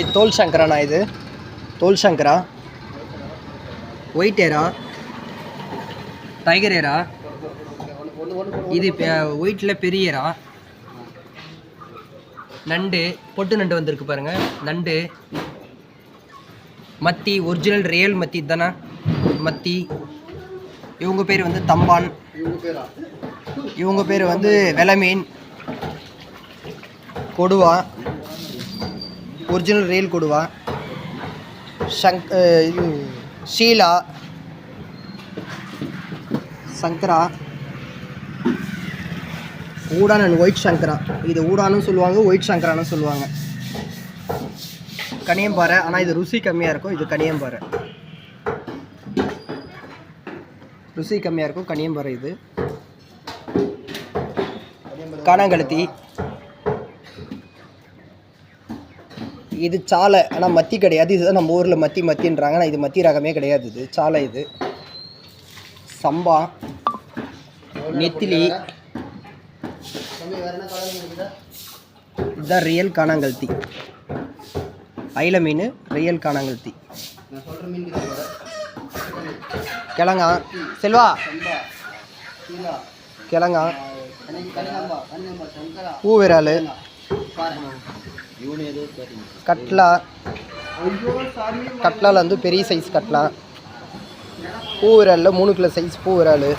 இது தோல் சங்கராண்ணா. இது தோல் சங்கரா, ஒயிட் ஏரா, டைகர் ஏரா. இது ஒயிட்டில் பெரிய ஏரா. நண்டு, பொட்டு நண்டு வந்திருக்கு பாருங்கள். நண்டு, மத்தி, ஒரிஜினல் ரியல் மத்தி தானே மத்தி. இவங்க பேர் வந்து தம்பான். இவங்க பேர் வந்து வெலமீன், கொடுவா, ஒரிஜினல் ரியல் கொடுவா. இது ஷீலா, சங்கரா, ஊடான் அண்ட் ஒயிட் சங்கரா. இது ஊடானும் சொல்லுவாங்க, ஒயிட் சங்கரானும் சொல்லுவாங்க. கனியம்பாறை, ஆனால் இது ருசி கம்மியாக இருக்கும். இது கனியம்பாறை, ருசி கம்மியாக இருக்கும். கனியம்பாறை. இது காணாங்கழுத்தி. இது சாலை, ஆனால் மத்தி கிடையாது. இதுதான் நம்ம ஊரில் மத்தின்றாங்க, ஆனால் இது மத்தி ரகமே கிடையாது. இது சாலை. இது சம்பா, நெத்திலி. இதுதான் ரியல் காணாங்கழுத்தி. ஐல மீன், ரியல் காணாங்கழுத்தி. கிழங்கா செல்வா, கிழங்கா, பூவிரால், கட்லா. கட்லாவில் வந்து பெரிய சைஸ் கட்லா. பூவிராலில் 3 கிலோ சைஸ் பூவிரால்.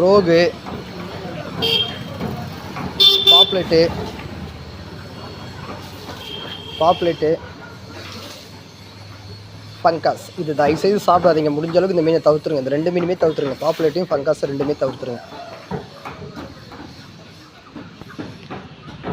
ரோகு, பாப்லெட்டு, பங்காஸ். இது தயவுசெய்து சாப்பிடாதீங்க. முடிஞ்ச அளவுக்கு இந்த மீனை தவிர்த்துருங்க. இந்த 2 மீனுமே தவிர்த்துருங்க. பாப்லெட்டையும் பங்காஸ் 2மே தவிர்த்துருங்க.